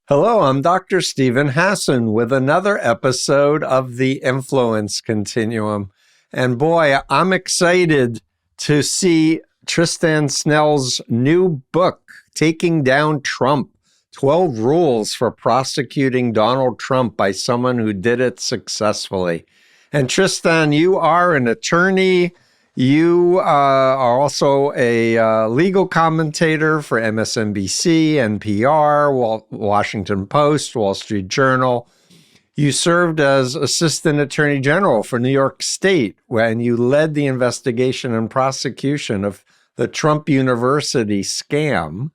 Hello, I'm Dr. Stephen Hassan with another episode of the Influence Continuum. And boy, I'm excited to see Tristan Snell's new book, Taking Down Trump, 12 Rules for Prosecuting Donald Trump by Someone Who Did It Successfully. And Tristan, you are an attorney. You are also a legal commentator for MSNBC, NPR, Washington Post, Wall Street Journal. You served as Assistant Attorney General for New York State when you led the investigation and prosecution of the Trump University scam.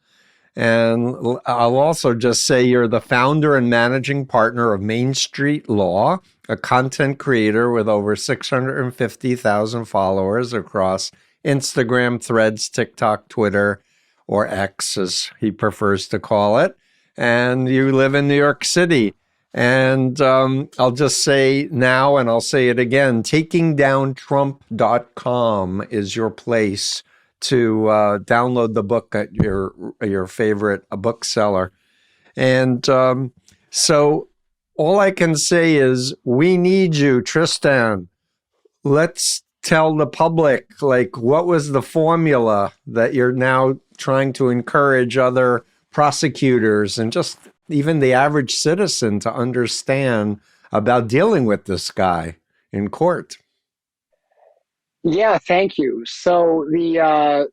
And I'll also just say you're the founder and managing partner of Main Street Law, a content creator with over 650,000 followers across Instagram, Threads, TikTok, Twitter, or X, as he prefers to call it. And you live in New York City. And I'll just say now, and I'll say it again, takingdowntrump.com is your place to download the book at your favorite bookseller. And so all I can say is we need you, Tristan. Let's tell the public, like, what was the formula that you're now trying to encourage other prosecutors and just even the average citizen to understand about dealing with this guy in court? Yeah, thank you. So the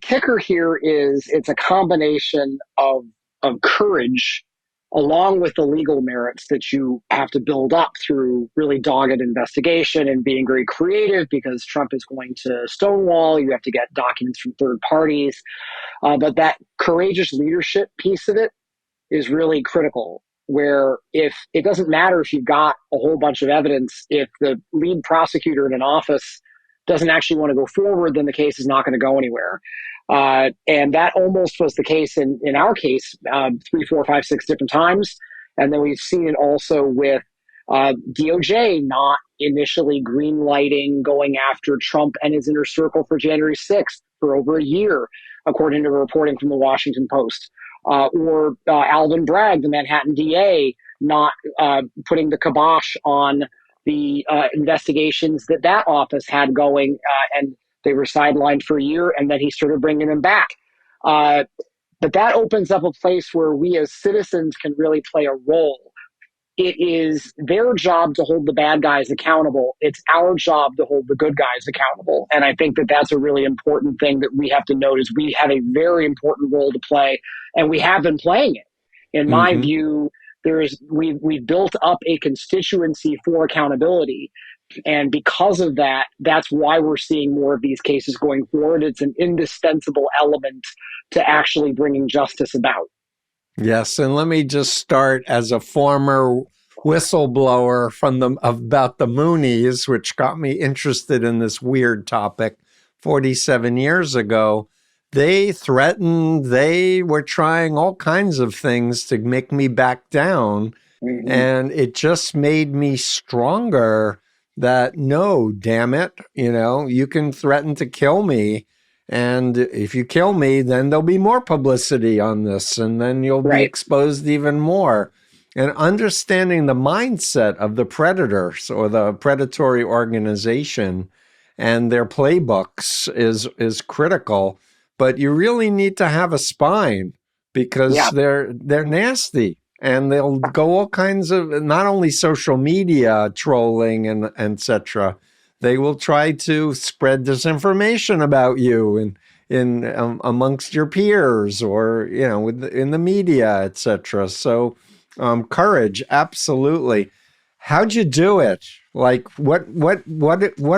kicker here is it's a combination of courage along with the legal merits that you have to build up through really dogged investigation and being very creative because Trump is going to stonewall. You have to get documents from third parties. But that courageous leadership piece of it is really critical. Where if it doesn't matter if you've got a whole bunch of evidence, if the lead prosecutor in an office doesn't actually want to go forward, then the case is not going to go anywhere. And that almost was the case in our case, 3, 4, 5, 6 different times. And then we've seen it also with DOJ not initially greenlighting going after Trump and his inner circle for January 6th for over a year, according to reporting from the Washington Post. Or Alvin Bragg, the Manhattan DA, not putting the kibosh on the investigations that office had going, and they were sidelined for a year, and then he started bringing them back. But that opens up a place where we as citizens can really play a role. It is their job to hold the bad guys accountable. It's our job to hold the good guys accountable. And I think that that's a really important thing that we have to note is we have a very important role to play, and we have been playing it. In my view, we've built up a constituency for accountability. And because of that, that's why we're seeing more of these cases going forward. It's an indispensable element to actually bringing justice about. Yes, and let me just start as a former whistleblower about the Moonies, which got me interested in this weird topic 47 years ago. They threatened, they were trying all kinds of things to make me back down. And it just made me stronger that no, damn it, you can threaten to kill me. And if you kill me, then there'll be more publicity on this, and then you'll be exposed even more. And understanding the mindset of the predators or the predatory organization and their playbooks is critical. But you really need to have a spine because they're nasty. And they'll go all kinds of, not only social media trolling and et cetera. They will try to spread disinformation about you in amongst your peers or in the media, etc. So courage, absolutely. How'd you do it? Like what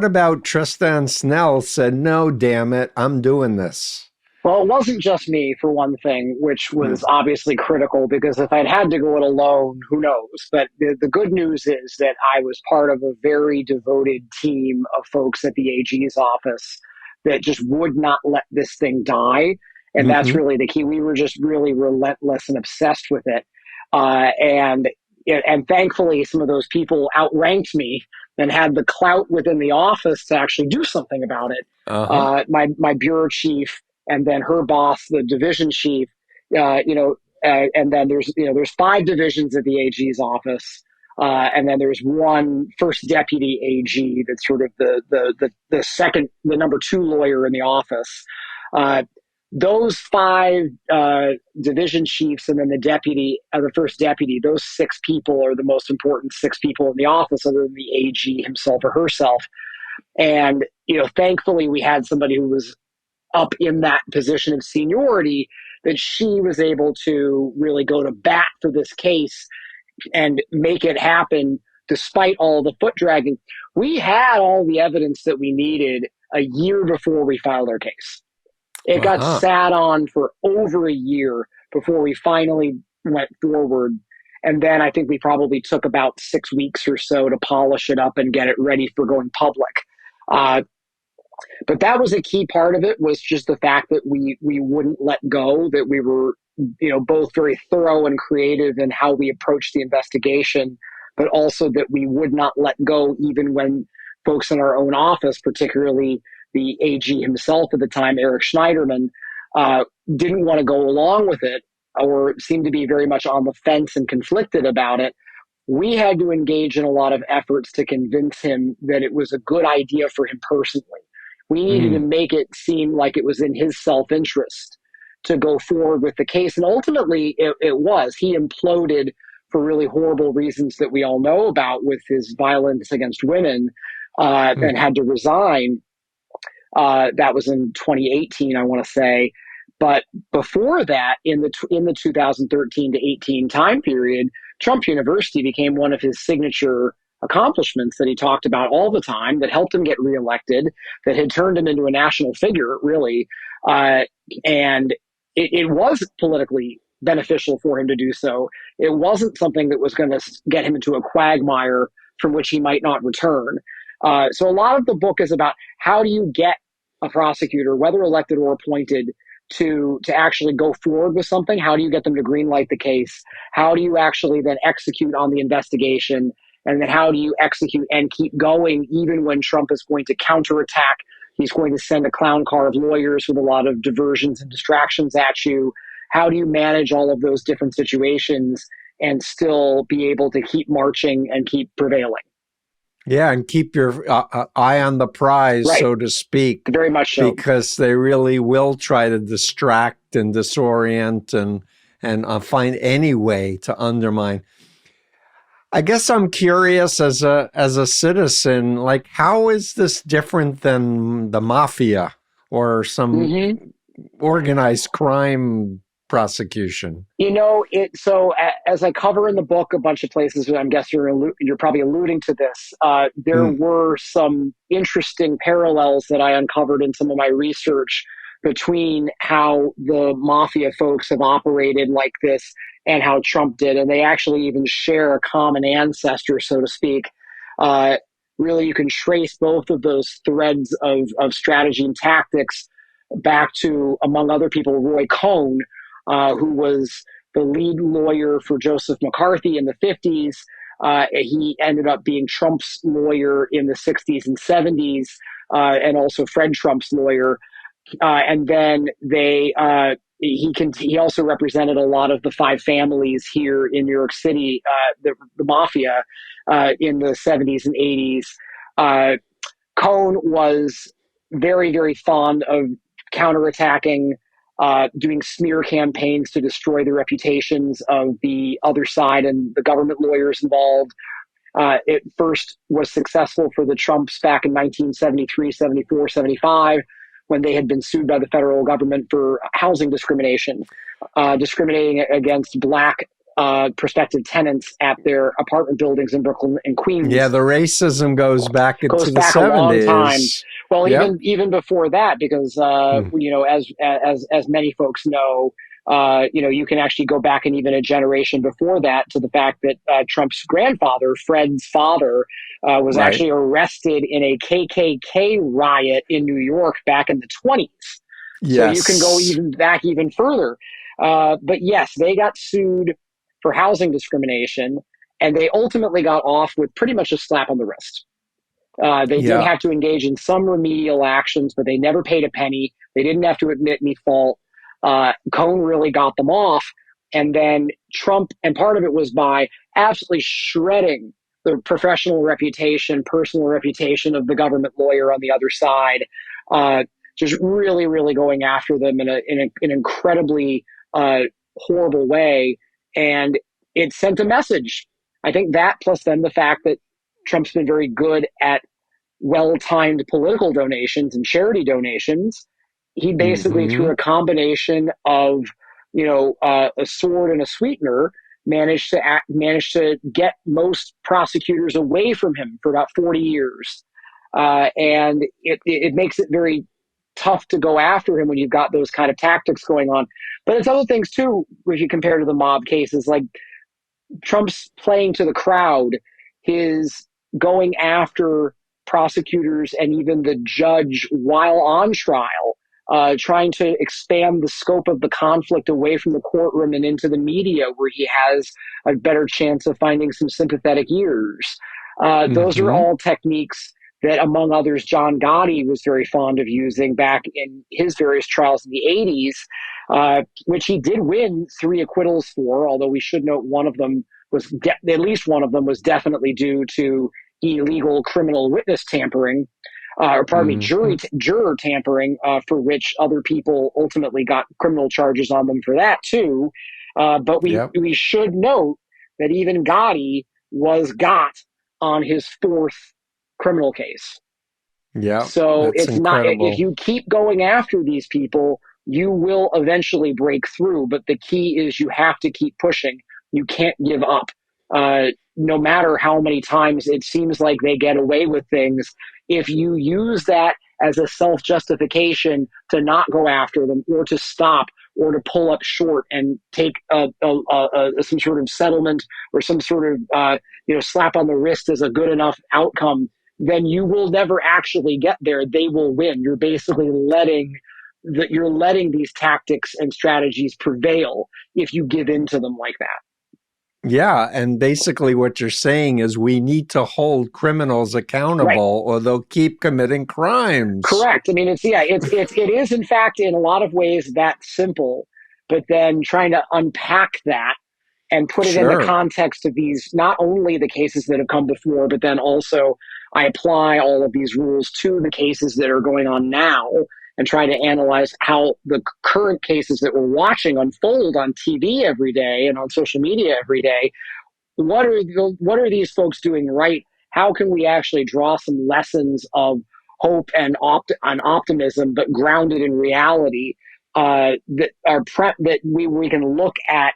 about Tristan Snell said, no, damn it, I'm doing this? Well, it wasn't just me, for one thing, which was obviously critical because if I'd had to go it alone, who knows? But the good news is that I was part of a very devoted team of folks at the AG's office that just would not let this thing die. And that's really the key. We were just really relentless and obsessed with it. And thankfully, some of those people outranked me and had the clout within the office to actually do something about it. My bureau chief, and then her boss, the division chief, and then there's 5 divisions at the AG's office. And then there's one first deputy AG that's sort of the second, the number 2 lawyer in the office. Those 5 division chiefs and then the first deputy, those 6 people are the most important 6 people in the office, other than the AG himself or herself. And thankfully, we had somebody who was up in that position of seniority, that she was able to really go to bat for this case and make it happen despite all the foot dragging. We had all the evidence that we needed a year before we filed our case. It got sat on for over a year before we finally went forward. And then I think we probably took about 6 weeks or so to polish it up and get it ready for going public. But that was a key part of it, was just the fact that we wouldn't let go, that we were both very thorough and creative in how we approached the investigation, but also that we would not let go even when folks in our own office, particularly the AG himself at the time, Eric Schneiderman, didn't want to go along with it, or seemed to be very much on the fence and conflicted about it. We had to engage in a lot of efforts to convince him that it was a good idea for him personally. We needed to make it seem like it was in his self-interest to go forward with the case. And ultimately, it was. He imploded for really horrible reasons that we all know about, with his violence against women, and had to resign. That was in 2018, I want to say. But before that, in the 2013 to 18 time period, Trump University became one of his signature accomplishments that he talked about all the time, that helped him get reelected, that had turned him into a national figure, really. And it was politically beneficial for him to do so. It wasn't something that was going to get him into a quagmire from which he might not return. So a lot of the book is about how do you get a prosecutor, whether elected or appointed, to actually go forward with something? How do you get them to greenlight the case? How do you actually then execute on the investigation? And then how do you execute and keep going even when Trump is going to counterattack? He's going to send a clown car of lawyers with a lot of diversions and distractions at you. How do you manage all of those different situations and still be able to keep marching and keep prevailing? Yeah, and keep your eye on the prize, Right. so to speak. Very much so. Because they really will try to distract and disorient and find any way to undermine. I guess I'm curious, as a citizen, like, how is this different than the mafia or some organized crime prosecution? So as I cover in the book a bunch of places, I guess you're probably alluding to this. There were some interesting parallels that I uncovered in some of my research between how the mafia folks have operated like this and how Trump did. And they actually even share a common ancestor, so to speak. Really, you can trace both of those threads of strategy and tactics back to, among other people, Roy Cohn, who was the lead lawyer for Joseph McCarthy in the 50s. He ended up being Trump's lawyer in the 60s and 70s, and also Fred Trump's lawyer. And then he also represented a lot of the 5 families here in New York City, the mafia, in the 70s and 80s. Cohn was very, very fond of counterattacking, doing smear campaigns to destroy the reputations of the other side and the government lawyers involved. It first was successful for the Trumps back in 1973, 74, 75, when they had been sued by the federal government for housing discrimination, discriminating against Black prospective tenants at their apartment buildings in Brooklyn and Queens. Yeah, the racism goes back into the 70s. A long time. Well, yep. even before that, because as many folks know, you can actually go back and even a generation before that to the fact that Trump's grandfather, Fred's father, was actually arrested in a KKK riot in New York back in the 20s. Yes. So you can go even further. But yes, they got sued for housing discrimination, and they ultimately got off with pretty much a slap on the wrist. They did have to engage in some remedial actions, but they never paid a penny. They didn't have to admit any fault. Cohn really got them off. And then Trump, and part of it was by absolutely shredding the professional reputation, personal reputation of the government lawyer on the other side, just really, really going after them in an incredibly horrible way. And it sent a message. I think that, plus then the fact that Trump's been very good at well-timed political donations and charity donations. He basically, through Hmm. a combination of, a sword and a sweetener, managed to get most prosecutors away from him for about 40 years. And it makes it very tough to go after him when you've got those kind of tactics going on. But it's other things too, if you compare to the mob cases, like Trump's playing to the crowd, his going after prosecutors and even the judge while on trial, trying to expand the scope of the conflict away from the courtroom and into the media, where he has a better chance of finding some sympathetic ears. Those are Hmm. all techniques that, among others, John Gotti was very fond of using back in his various trials in the 80s, which he did win 3 acquittals for, although we should note one of them at least one of them was definitely due to illegal criminal witness tampering, or pardon me, Hmm. juror tampering, for which other people ultimately got criminal charges on them for that too. But Yep. we should note that even Gotti was got on his fourth criminal case. Yep. So That's it's not, if incredible. you keep going after these people, you will eventually break through. But the key is you have to keep pushing. You can't give up. No matter how many times it seems like they get away with things, if you use that as a self justification to not go after them, or to stop, or to pull up short and take some sort of settlement, or some sort of slap on the wrist as a good enough outcome, then you will never actually get there. They will win. You're basically you're letting these tactics and strategies prevail if you give in to them like that. Yeah, and basically what you're saying is we need to hold criminals Right. accountable or they'll keep committing crimes. Correct. I mean, it is in fact in a lot of ways that simple, but then trying to unpack that and put it in the Sure. context of these, not only the cases that have come before, but then also I apply all of these rules to the cases that are going on now, and try to analyze how the current cases that we're watching unfold on TV every day and on social media every day, what are these folks doing right? How can we actually draw some lessons of hope and optimism, but grounded in reality, that we can look at,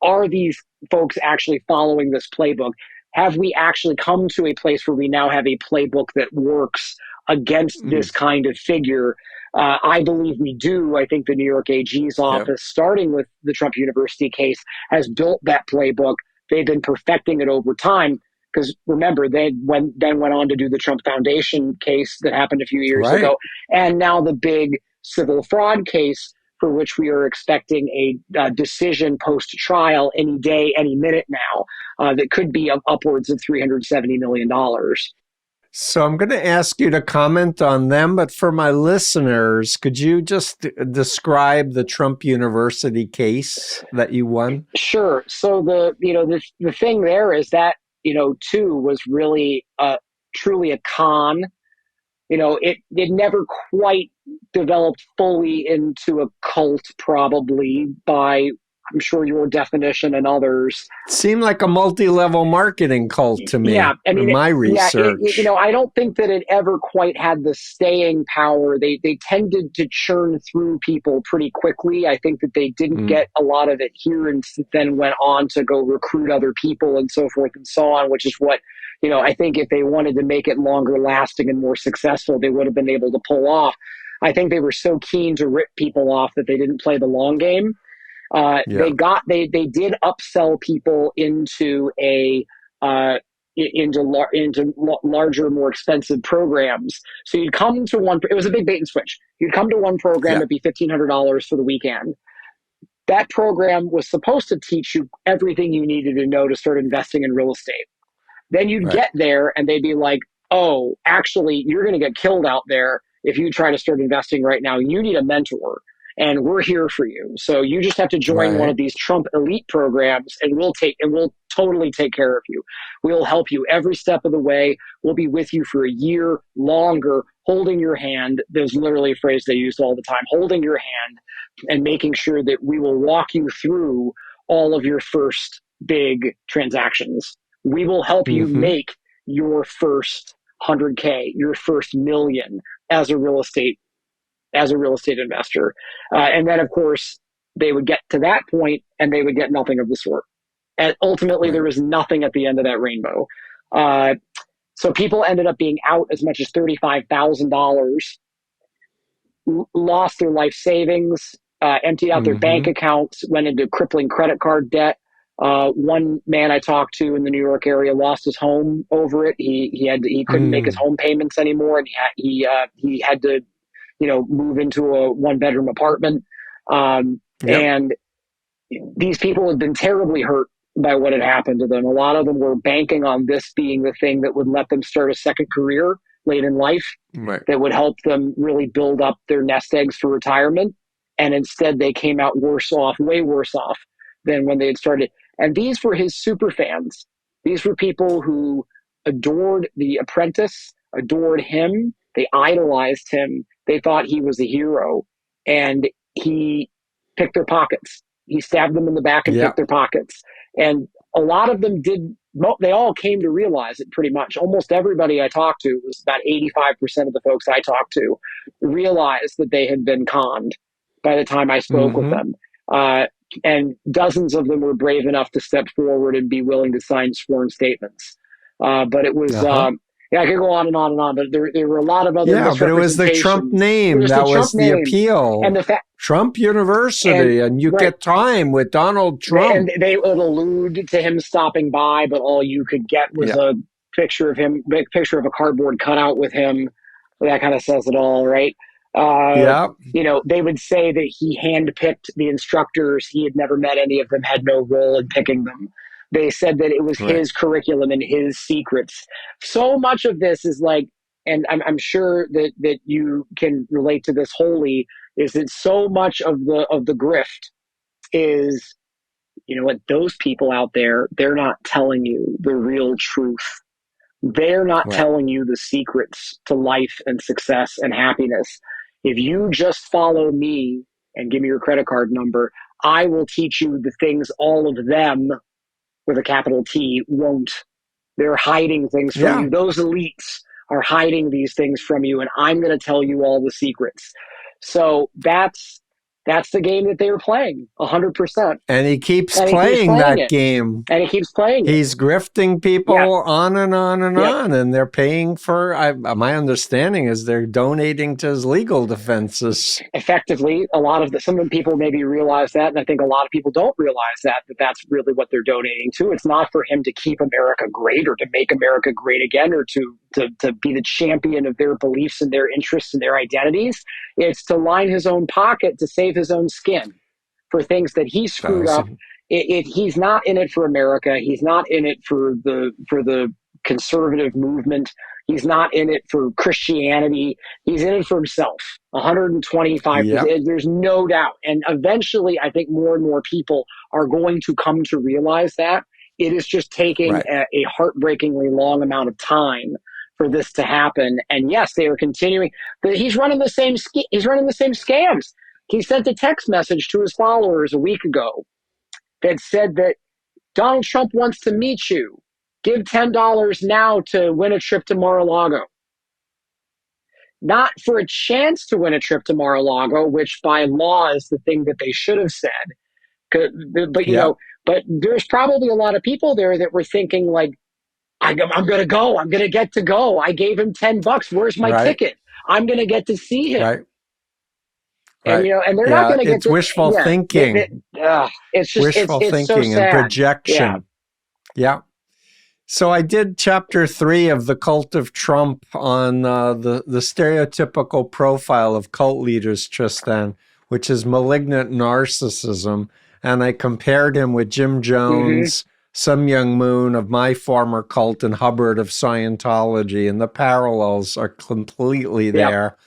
are these folks actually following this playbook? Have we actually come to a place where we now have a playbook that works against Mm. this kind of figure? I believe we do. I think the New York AG's Yep. office, starting with the Trump University case, has built that playbook. They've been perfecting it over time. Because remember, then went on to do the Trump Foundation case that happened a few years Right. ago, and now the big civil fraud case, for which we are expecting a decision post trial any day, any minute now, that could be upwards of $370 million. So I'm going to ask you to comment on them, but for my listeners, could you just describe the Trump University case that you won? Sure. So the thing there is that, too, was really truly a con. It never quite developed fully into a cult, probably by, I'm sure, your definition and others. Seemed like a multi-level marketing cult to Yeah, me I in mean, my research. I don't think that it ever quite had the staying power. They tended to churn through people pretty quickly. I think that they didn't Mm. get a lot of adherence that then went on to go recruit other people and so forth and so on, which is what, I think if they wanted to make it longer lasting and more successful, they would have been able to pull off. I think they were so keen to rip people off that they didn't play the long game. Yeah. They did upsell people into a larger, more expensive programs. So you'd come to one. It was a big bait and switch. You'd come to one program, Yeah. it'd be $1,500 for the weekend. That program was supposed to teach you everything you needed to know to start investing in real estate. Then you'd Right. get there, and they'd be like, "Oh, actually, you're going to get killed out there if you try to start investing right now. You need a mentor." and we're here for you. So you just have to join one Right. of these Trump elite programs, and we'll totally take care of you. We'll help you every step of the way. We'll be with you for a year longer, holding your hand. There's literally a phrase they use all the time, holding your hand and making sure that we will walk you through all of your first big transactions. We will help you Mm-hmm. make your first 100K, your first million as a real estate investor. And then, of course, they would get to that point and they would get nothing of the sort. And ultimately, there Right. was nothing at the end of that rainbow. Uh, so people ended up being out as much as $35,000, lost their life savings, emptied out their bank Mm-hmm. accounts, went into crippling credit card debt. One man I talked to in the New York area lost his home over it. He couldn't make his Mm. home payments anymore, and he had to move into a 1 bedroom apartment. Yep. And these people had been terribly hurt by what had happened to them. A lot of them were banking on this being the thing that would let them start a second career late in life, Right. that would help them really build up their nest eggs for retirement. And instead, they came out worse off, way worse off than when they had started. And these were his super fans. These were people who adored The Apprentice, adored him. They idolized him. They thought he was a hero. And he picked their pockets. He stabbed them in the back and picked Yep. their pockets. And a lot of them did. They all came to realize it pretty much. Almost everybody I talked to, was about 85% of the folks I talked to, realized that they had been conned by the time I spoke with Mm-hmm. them. And dozens of them were brave enough to step forward and be willing to sign sworn statements. But it was, Uh-huh. yeah, I could go on and on and on, but there were a lot of other Yeah, but it was the Trump misrepresentations. It name was the that Trump was the name. And appeal. the fact, Trump and University, and you right, get time with Donald Trump. they would allude to him stopping by, but all you could get was Yeah. a picture of him, big picture of a cardboard cutout with him. That kind of says it all, right? Uh, Yeah. they would say that he handpicked the instructors. He had never met any of them, had no role in picking them. They said that it was Right. his curriculum and his secrets. So much of this is like, and I'm sure that you can relate to this wholly, is that so much of the grift is, you know what, those people out there, they're not telling you the real truth. They're not Right. telling you the secrets to life and success and happiness. If you just follow me and give me your credit card number, I will teach you the things all of them, with a capital T, won't. They're hiding things from Yeah. you. Those elites are hiding these things from you, and I'm going to tell you all the secrets. So that's the game that they were playing, 100%. And he keeps And he keeps playing playing that it. game. And he keeps playing it. He's grifting Yeah. people on and on and Yep. on, and they're paying for. My understanding is they're donating to his legal defenses. Effectively, some of the people maybe realize that, and I think a lot of people don't realize that that's really what they're donating to. It's not for him to keep America great or to make America great again, or to be the champion of their beliefs and their interests and their identities. It's to line his own pocket, to save his own skin for things that he screwed up. He's not in it for America. He's not in it for the conservative movement. He's not in it for Christianity. He's in it for himself. 125%. Yep. There's no doubt. And eventually, I think more and more people are going to come to realize that. It is just taking Right. a heartbreakingly long amount of time for this to happen. And yes, they are continuing. But he's running the same. He's running the same scams. He sent a text message to his followers a week ago that said that Donald Trump wants to meet you. Give $10 now to win a trip to Mar-a-Lago. Not for a chance to win a trip to Mar-a-Lago, which by law is the thing that they should have said. But Yep. but there's probably a lot of people there that were thinking like, I'm going to go. I'm going to get to go. I gave him $10. Where's my Right. ticket? I'm going to get to see him. Right. And Right. and they're not Yeah. going to get It's to. wishful Yeah, thinking. it's just Wishful it's so thinking and sad. projection. Yeah. So I did chapter 3 of The Cult of Trump on the stereotypical profile of cult leaders, Tristan, which is malignant narcissism. And I compared him with Jim Jones, Sun Myung Moon of my former cult, and Hubbard of Scientology. And the parallels are completely there.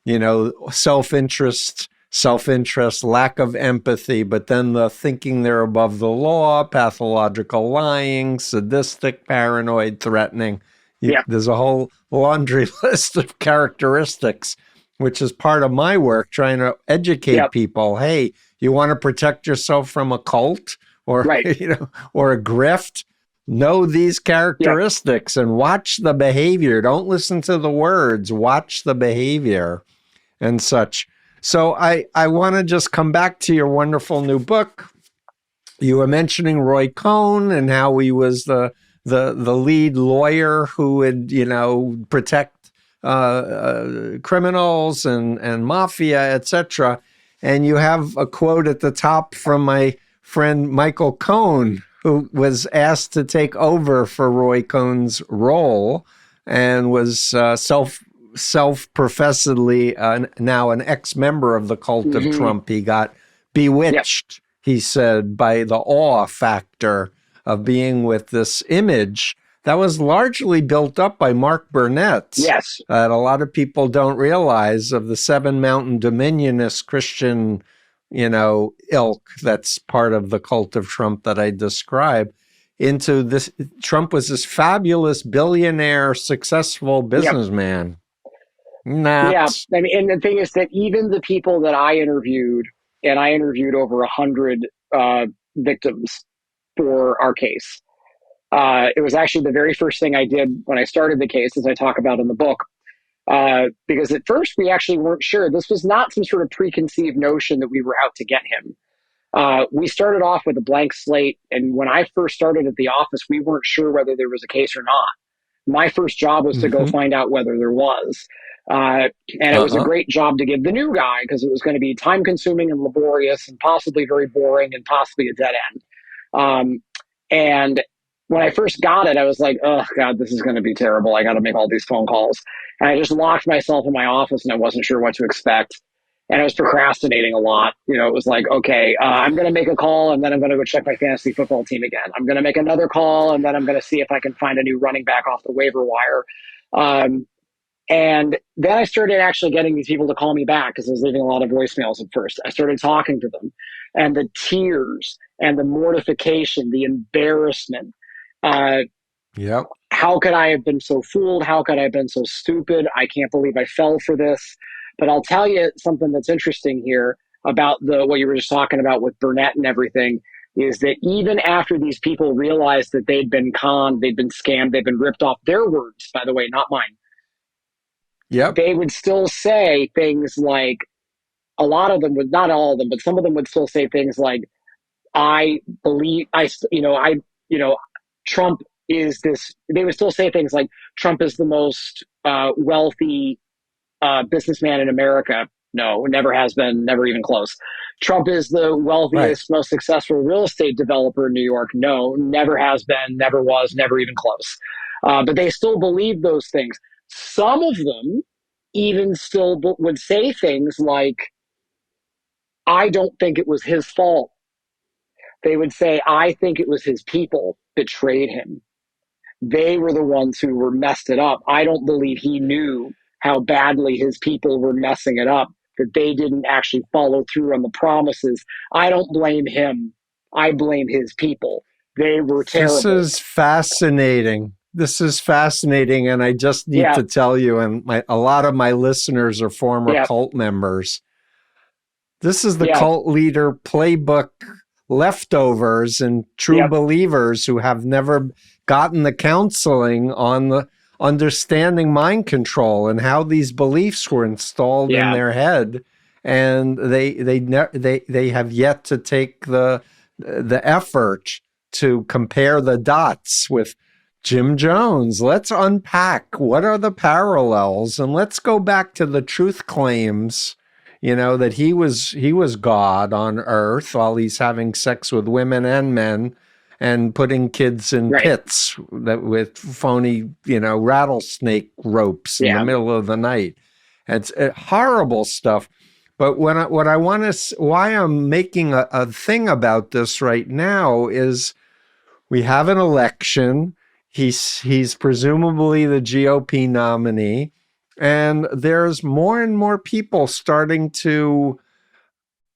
You know, self-interest, self-interest, lack of empathy, but then the thinking they're above the law, pathological lying, sadistic, paranoid, threatening. Yeah. There's a whole laundry list of characteristics, which is part of my work, trying to educate Yep. people. Hey, you want to protect yourself from a cult or Right. or a grift? Know these Yep. characteristics and watch the behavior. Don't listen to the words. Watch the behavior and such. So I want to just come back to your wonderful new book. You were mentioning Roy Cohn and how he was the lead lawyer who would protect criminals and mafia, etc. And you have a quote at the top from my friend Michael Cohn, who was asked to take over for Roy Cohn's role and was self-professedly now an ex-member of the cult of Trump. He got bewitched, he said, by the awe factor of being with this image that was largely built up by Mark Burnett. Yes. That a lot of people don't realize, of the Seven Mountain Dominionist Christian, ilk that's part of the cult of Trump that I describe. Into this, Trump was this fabulous billionaire, successful businessman. Not. Yeah. I mean, and the thing is that even the people that I interviewed, and I interviewed over 100 victims for our case. It was actually the very first thing I did when I started the case, as I talk about in the book, because at first we actually weren't sure. This was not some sort of preconceived notion that we were out to get him. We started off with a blank slate, and when I first started at the office, we weren't sure whether there was a case or not. My first job was to go find out whether there was. And it was a great job to give the new guy, because it was going to be time consuming and laborious and possibly very boring and possibly a dead end. And when I first got it, I was like, oh, God, this is going to be terrible. I got to make all these phone calls. And I just locked myself in my office and I wasn't sure what to expect. And I was procrastinating a lot. It was like, okay, I'm going to make a call and then I'm going to go check my fantasy football team again. I'm going to make another call and then I'm going to see if I can find a new running back off the waiver wire. And then I started actually getting these people to call me back, because I was leaving a lot of voicemails at first. I started talking to them, and the tears and the mortification, the embarrassment. Yep. How could I have been so fooled? How could I have been so stupid? I can't believe I fell for this. But I'll tell you something that's interesting here about what you were just talking about with Burnett and everything, is that even after these people realized that they'd been conned, they'd been scammed, they'd been ripped off, their words, by the way, not mine. Yep. They would still say things like, a lot of them would, not all of them, but some of them would still say things like, I believe, Trump is this, they would still say things like, Trump is the most wealthy businessman in America. No, never has been, never even close. Trump is the wealthiest, most successful real estate developer in New York. No, never has been, never was, never even close. But they still believe those things. Some of them even still would say things like, I don't think it was his fault. They would say, I think it was his people betrayed him. They were the ones who were messed it up. I don't believe he knew how badly his people were messing it up, that they didn't actually follow through on the promises. I don't blame him. I blame his people. They were terrible. This is fascinating. And I just need to tell you, and a lot of my listeners are former cult members. This is the cult leader playbook leftovers and true believers who have never gotten the counseling on the understanding mind control and how these beliefs were installed in their head, and they have yet to take the effort to compare the dots with Jim Jones. Let's unpack what are the parallels, and let's go back to the truth claims, that he was God on earth while he's having sex with women and men and putting kids in pits with phony, rattlesnake ropes in the middle of the night. It's horrible stuff. But why I'm making a thing about this right now is we have an election. He's presumably the GOP nominee, and there's more and more people starting to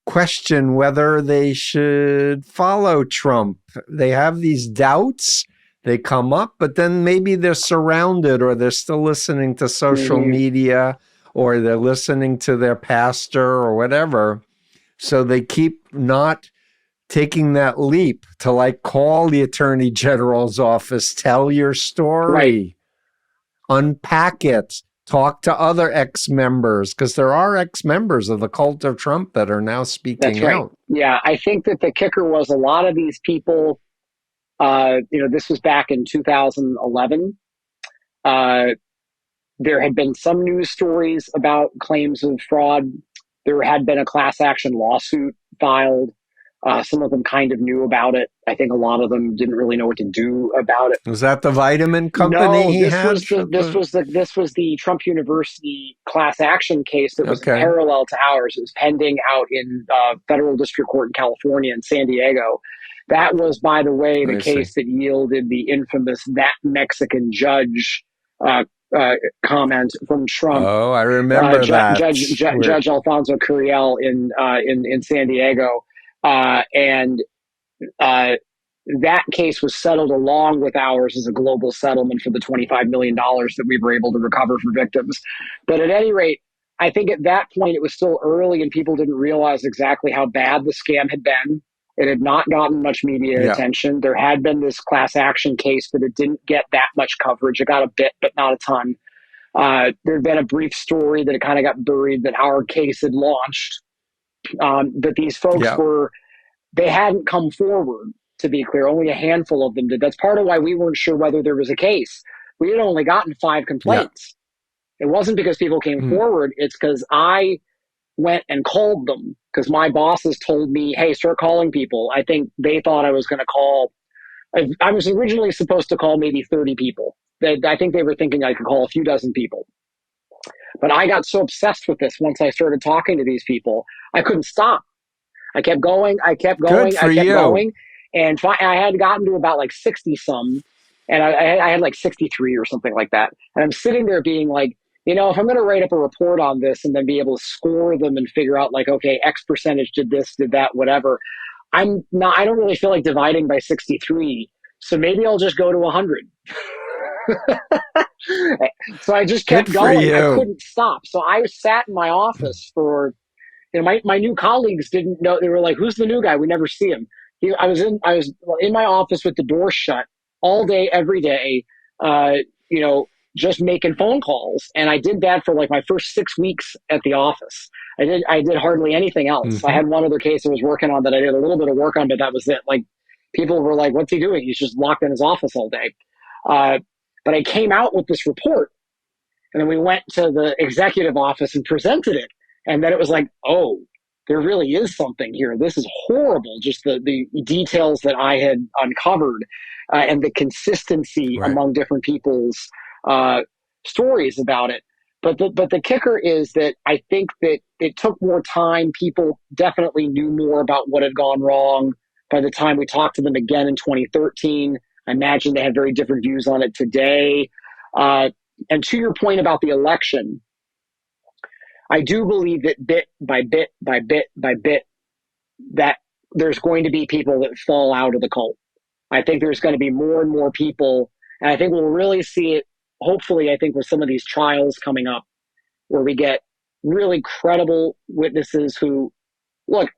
question whether they should follow Trump. They have these doubts. They come up, but then maybe they're surrounded, or they're still listening to social Mm-hmm. media, or they're listening to their pastor or whatever. So they keep not taking that leap to like call the attorney general's office, tell your Right. story, unpack it, talk to other ex-members, because there are ex-members of the cult of Trump that are now That's speaking right. out. Yeah, I think that the kicker was a lot of these people. This was back in 2011. Uh, there had been some news stories about claims of fraud. There had been a class action lawsuit filed. Some of them kind of knew about it. I think a lot of them didn't really know what to do about it. Was that the vitamin company No, he had for the? this was the Trump University class action case that was in Okay, parallel to ours. It was pending out in federal district court in California in San Diego. That was, by the way, the I see. case that yielded the infamous "that Mexican judge" uh, comment from Trump. Oh, I remember that. Where Judge Alfonso Curiel in San Diego, and uh, that case was settled along with ours as a global settlement for the $25 million that we were able to recover for victims. But at any rate, I think at that point it was still early and people didn't realize exactly how bad the scam had been. It had not gotten much media yeah, attention. There had been this class action case, but it didn't get that much coverage. It got a bit, but not a ton. There had been a brief story that it kind of got buried that our case had launched. But these folks yeah, were they hadn't come forward, to be clear. Only a handful of them did. That's part of why we weren't sure whether there was a case. We had only gotten 5 yeah. complaints. It wasn't because people came Mm, forward, it's because I went and called them because my bosses told me, hey, start calling people. I think they thought I was going to call. I was originally supposed to call maybe 30 people. I think they were thinking I could call a few dozen people. But I got so obsessed with this once I started talking to these people, I couldn't stop. I kept going. I kept good going. I for kept you. going. And I had gotten to about like 60 some. And I had like 63 or something like that. And I'm sitting there being like, if I'm going to write up a report on this and then be able to score them and figure out like, okay, X percentage did this, did that, whatever. I don't really feel like dividing by 63. So maybe I'll just go to 100. So I just Good kept for going. I you. couldn't stop. So I sat in my office for my new colleagues didn't know. They were like, "Who's the new guy? We never see him." I was in my office with the door shut all day, every day. Uh, you know, just making phone calls, and I did that for like my first 6 weeks at the office. I did hardly anything else. I Hmm. had one other case I was working on that I did a little bit of work on, but that was it. Like people were like, "What's he doing? He's just locked in his office all day." Uh, but I came out with this report and then we went to the executive office and presented it. And then it was like, oh, there really is something here. This is horrible. Just the details that I had uncovered and the consistency Right. among different people's uh, stories about it. But the kicker is that I think that it took more time. People definitely knew more about what had gone wrong by the time we talked to them again in 2013. I imagine they had very different views on it today. And to your point about the election, I do believe that bit by bit by bit by bit, that there's going to be people that fall out of the cult. I think there's going to be more and more people. And I think we'll really see it, hopefully, I think with some of these trials coming up, where we get really credible witnesses who, look,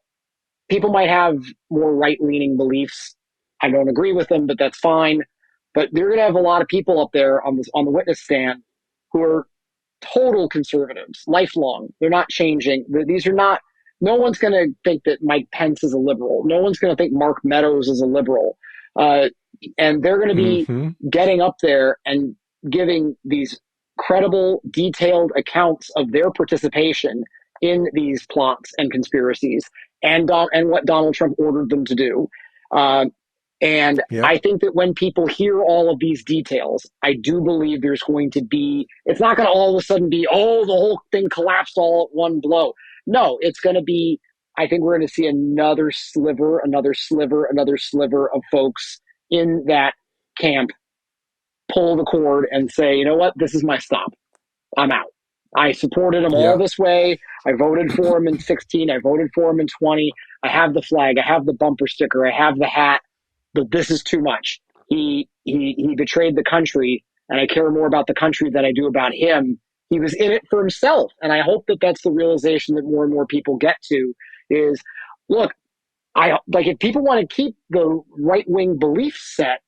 people might have more right leaning beliefs. I don't agree with them, but that's fine. But they're going to have a lot of people up there on the witness stand who are total conservatives, lifelong. They're not changing. These are not. No one's going to think that Mike Pence is a liberal. No one's going to think Mark Meadows is a liberal. Uh, and they're going to be Hmm. getting up there and giving these credible, detailed accounts of their participation in these plots and conspiracies, and what Donald Trump ordered them to do. Uh, and Yep. I think that when people hear all of these details, I do believe there's going to be, it's not going to all of a sudden be, oh, the whole thing collapsed all at one blow. No, it's going to be, I think we're going to see another sliver, another sliver, another sliver of folks in that camp pull the cord and say, you know what, this is my stop. I'm out. I supported him all Yeah. this way. I voted for him in 16. I voted for him in 20. I have the flag. I have the bumper sticker. I have the hat. But this is too much. He betrayed the country, and I care more about the country than I do about him. He was in it for himself, and I hope that that's the realization that more and more people get to. Is look, I like if people want to keep the right wing belief set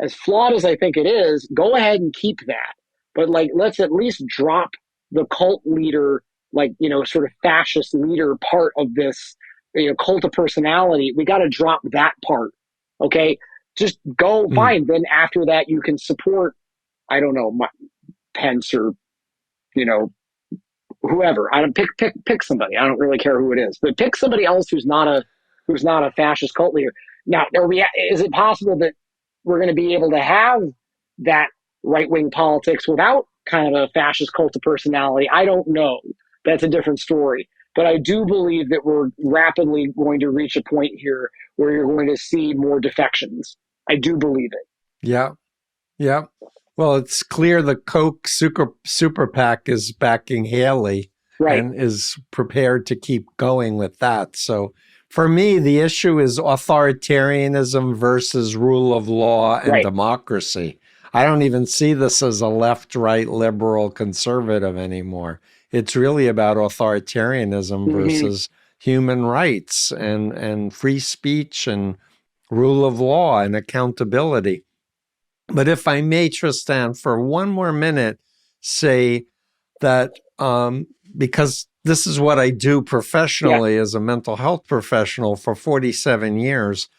as flawed as I think it is, go ahead and keep that. But like, let's at least drop the cult leader, like, sort of fascist leader part of this, cult of personality. We got to drop that part. Okay. Just go Mm. fine. Then after that, you can support, I don't know, Pence or, you know, whoever. I don't pick somebody. I don't really care who it is, but pick somebody else who's not a fascist cult leader. Now, is it possible that we're going to be able to have that right wing politics without kind of a fascist cult of personality? I don't know. That's a different story. But I do believe that we're rapidly going to reach a point here where you're going to see more defections. I do believe it. Yeah. Yeah. Well, it's clear the Koch super PAC is backing Haley Right. and is prepared to keep going with that. So for me, the issue is authoritarianism versus rule of law and Right. democracy. I don't even see this as a left, right, liberal, conservative anymore. It's really about authoritarianism versus human rights and free speech and rule of law and accountability. But if I may, Tristan, for one more minute, say that because this is what I do professionally as a mental health professional for 47 years,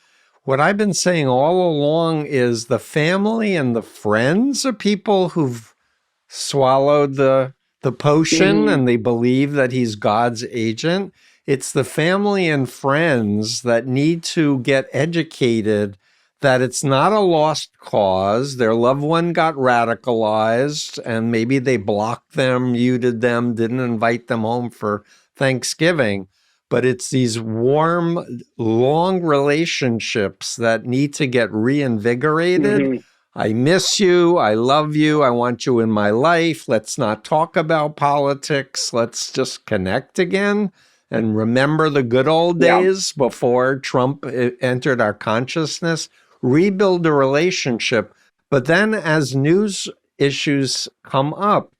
what I've been saying all along is the family and the friends of people who've swallowed the potion and they believe that he's God's agent. It's the family and friends that need to get educated that it's not a lost cause. Their loved one got radicalized and maybe they blocked them, muted them, didn't invite them home for Thanksgiving. But it's these warm, long relationships that need to get reinvigorated. I miss you. I love you. I want you in my life. Let's not talk about politics. Let's just connect again and remember the good old days before Trump entered our consciousness. Rebuild the relationship. But then as news issues come up,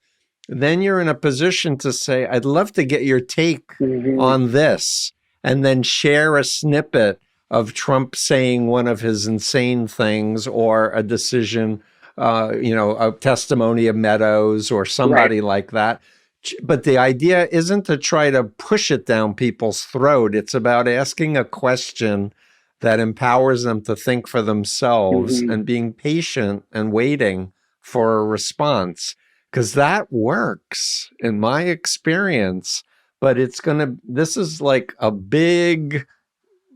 then you're in a position to say, I'd love to get your take on this, and then share a snippet of Trump saying one of his insane things or a decision, a testimony of Meadows or somebody like that. But the idea isn't to try to push it down people's throat. It's about asking a question that empowers them to think for themselves and being patient and waiting for a response. Because that works in my experience. But this is like a big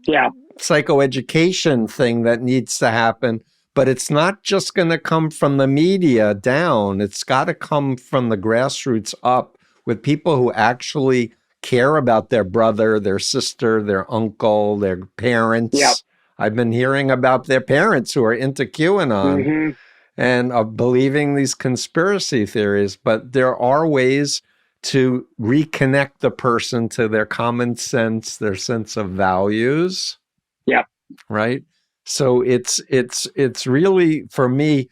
psychoeducation thing that needs to happen. But it's not just going to come from the media down. It's got to come from the grassroots up with people who actually care about their brother, their sister, their uncle, their parents. I've been hearing about their parents who are into QAnon and are believing these conspiracy theories. But there are ways to reconnect the person to their common sense, their sense of values. Right. So it's really, for me,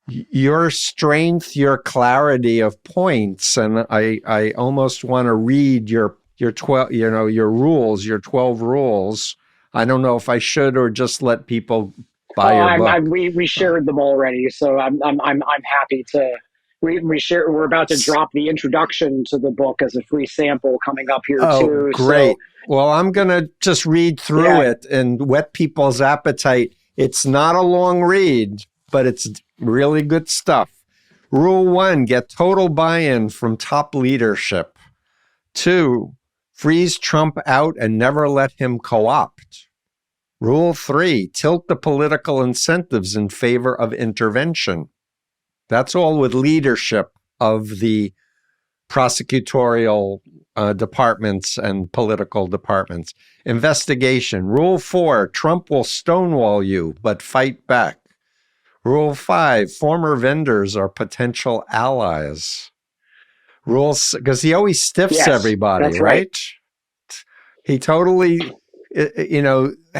your strength, your clarity of points. And I almost want to read your 12, your rules, your 12 rules. I don't know if I should or just let people buy your book. We shared them already, so I'm happy to. We share. We're about to drop the introduction to the book as a free sample coming up here too. Great. So, well, I'm going to just read through it and whet people's appetite. It's not a long read, but it's really good stuff. Rule 1, get total buy-in from top leadership. 2, freeze Trump out and never let him co-opt. Rule 3, tilt the political incentives in favor of intervention. That's all with leadership of the prosecutorial departments and political departments. Investigation. Rule 4, Trump will stonewall you, but fight back. Rule 5, former vendors are potential allies. Rules, because he always stiffs Yes, everybody, that's right. right? He totally,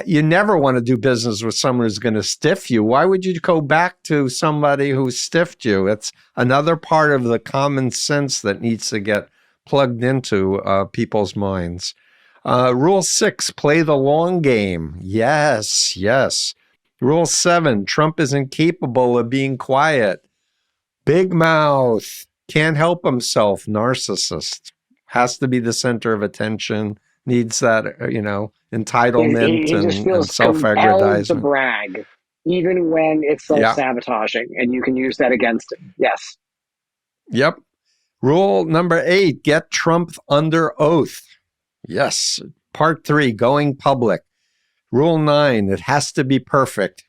you never want to do business with someone who's going to stiff you. Why would you go back to somebody who stiffed you? It's another part of the common sense that needs to get plugged into people's minds. Rule 6, play the long game. Yes, yes. Rule 7, Trump is incapable of being quiet. Big mouth, can't help himself, narcissist. Has to be the center of attention, needs that, entitlement He just and feels compelled to self-aggrandizement. brag, even when it's Yeah, self-sabotaging, and you can use that against him. Yes. yep. Rule number 8, get Trump under oath. Yes. Part 3, going public. Rule 9, it has to be perfect.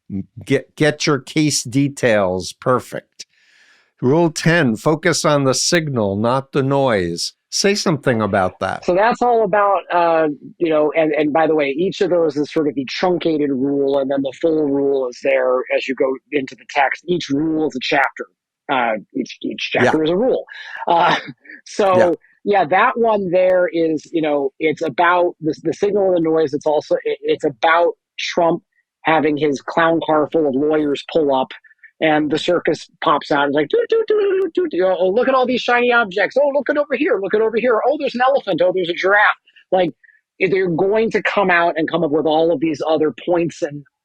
Get your case details perfect. Rule 10, focus on the signal, not the noise. Say something about that. So that's all about, and by the way, each of those is sort of the truncated rule, and then the full rule is there as you go into the text. Each rule is a chapter. Each Yeah, chapter is a rule. Uh, yeah, so yeah, that one there is, it's about the signal and the noise. It's about Trump having his clown car full of lawyers pull up, and the circus pops out. It's like, oh, look at all these shiny objects. Oh, look at over here. Look at over here. Oh, there's an elephant. Oh, there's a giraffe. Like, they're going to come out and come up with all of these other points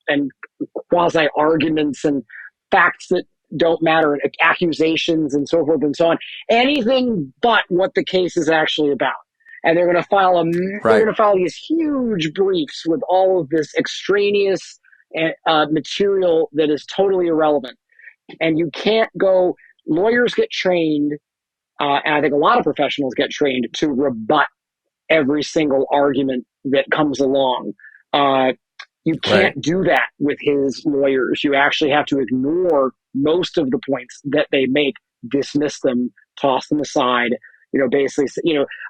and quasi arguments and facts that don't matter, and accusations and so forth and so on. Anything but what the case is actually about. And they're going to right. file these huge briefs with all of this extraneous material that is totally irrelevant. And you can't go. Lawyers get trained, and I think a lot of professionals get trained to rebut every single argument that comes along. You Right. can't do that with his lawyers. You actually have to ignore most of the points that they make, dismiss them, toss them aside. Basically,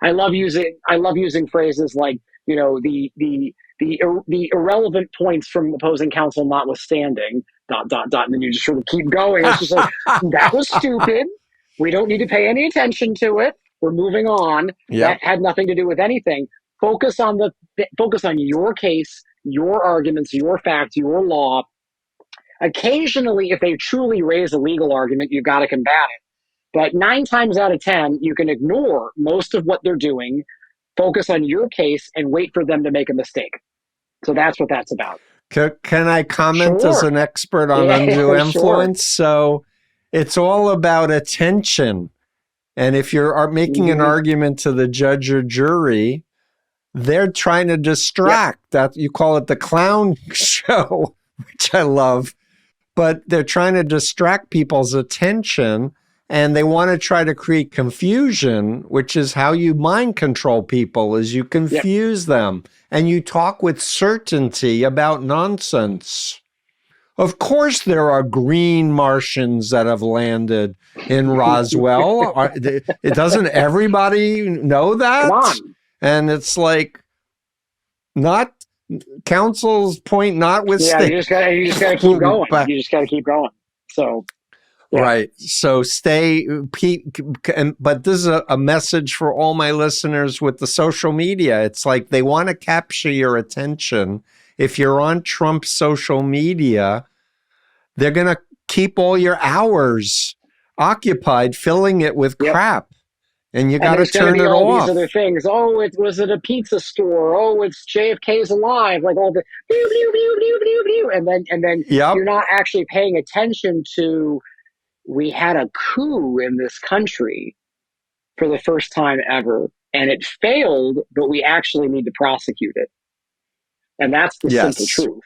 I love using phrases like, the irrelevant points from opposing counsel notwithstanding, dot dot dot, and then you just sort of keep going. It's just like, that was stupid. We don't need to pay any attention to it. We're moving on. That Yep. had nothing to do with anything. Focus on your case, your arguments, your facts, your law. Occasionally, if they truly raise a legal argument, you've got to combat it. But 9 times out of 10, you can ignore most of what they're doing, focus on your case, and wait for them to make a mistake. So that's what that's about. Can I comment as Sure. an expert on undue Yeah, sure. influence? So it's all about attention. And if you're making an Mm-hmm. argument to the judge or jury, they're trying to Yep. distract. That you call it the clown show, which I love. But they're trying to distract people's attention, and they want to try to create confusion, which is how you mind control people, is you Yep. confuse them and you talk with certainty about nonsense. Of course, there are green Martians that have landed in Roswell. It doesn't everybody know Come that? on. And it's like, not counsel's point Yeah, notwithstanding. you just gotta keep going. You just gotta keep going. So yeah. Right. So but this is a message for all my listeners with the social media. It's like they want to capture your attention. If you're on Trump's social media, they're going to keep all your hours occupied filling it with Yep. crap. And you And got to there's going to turn be it all off. these other things. Oh, it was at a pizza store. Oh, it's JFK's alive. Like all the blew, blew, blew, blew, blew, blew. And then Yep. you're not actually paying attention to, we had a coup in this country for the first time ever, and it failed, but we actually need to prosecute it. And that's the simple Yes. truth.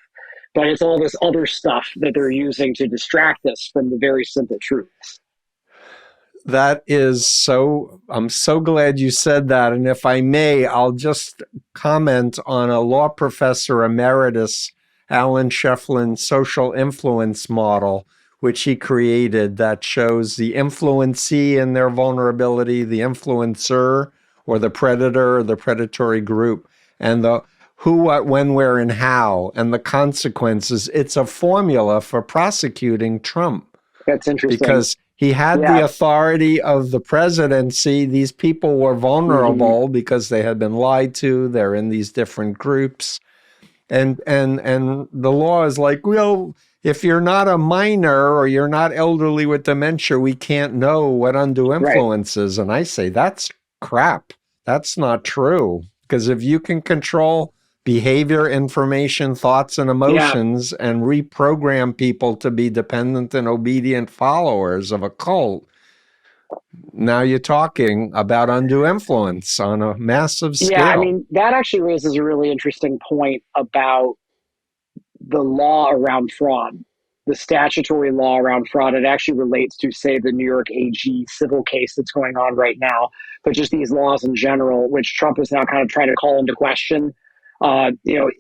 But it's all this other stuff that they're using to distract us from the very simple truths. That is so, I'm so glad you said that. And if I may, I'll just comment on a law professor emeritus, Alan Shefflin's social influence model, which he created, that shows the influencee and their vulnerability, the influencer or the predator or the predatory group, and the who, what, when, where, and how, and the consequences. It's a formula for prosecuting Trump. That's interesting. Because He had the Yeah. authority of the presidency. These people were Hmm. vulnerable because they had been lied to. They're in these different groups. And the law is like, well, if you're not a minor or you're not elderly with dementia, we can't know what undue Right. influence is. And I say that's crap. That's not true. Because if you can control behavior, information, thoughts, and Yeah. emotions and reprogram people to be dependent and obedient followers of a cult, now you're talking about undue influence on a massive Yeah. I scale. mean, that actually raises a really interesting point about the law around fraud, the statutory law around fraud. It actually relates to, say, the New York AG civil case that's going on right now, but just these laws in general, which Trump is now kind of trying to call into question.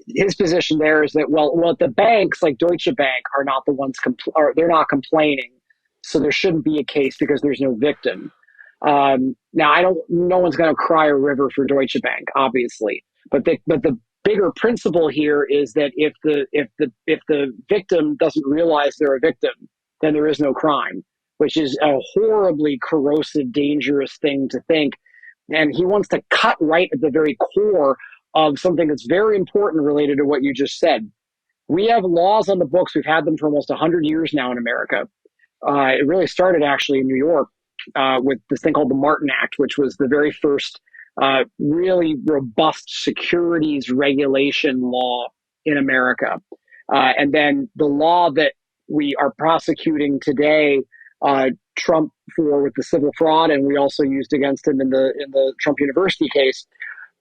His position there is that, well, the banks like Deutsche Bank are not the ones or they're not complaining, so there shouldn't be a case because there's no victim. Now, I don't. No one's going to cry a river for Deutsche Bank, obviously, but the bigger principle here is that if the victim doesn't realize they're a victim, then there is no crime, which is a horribly corrosive, dangerous thing to think. And he wants to cut right at the very core of something that's very important related to what you just said. We have laws on the books. We've had them for almost 100 years now in America. It really started actually in New York with this thing called the Martin Act, which was the very first really robust securities regulation law in America. And then the law that we are prosecuting today, Trump for with the civil fraud, and we also used against him in the Trump University case,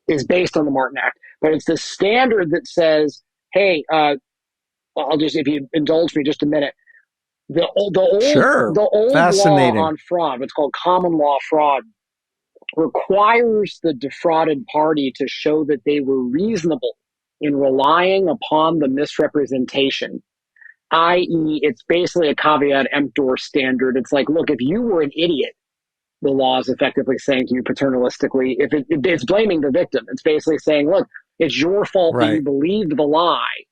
is based on the Martin Act. But it's the standard that says, hey, I'll just, if you indulge me just a minute, Sure. the old law Fascinating. on fraud, what's called common law fraud, requires the defrauded party to show that they were reasonable in relying upon the misrepresentation, i.e., it's basically a caveat emptor standard. It's like, look, if you were an idiot, the law is effectively saying to you paternalistically, if it's blaming the victim, it's basically saying, look, it's your fault that you Right. believed the lie.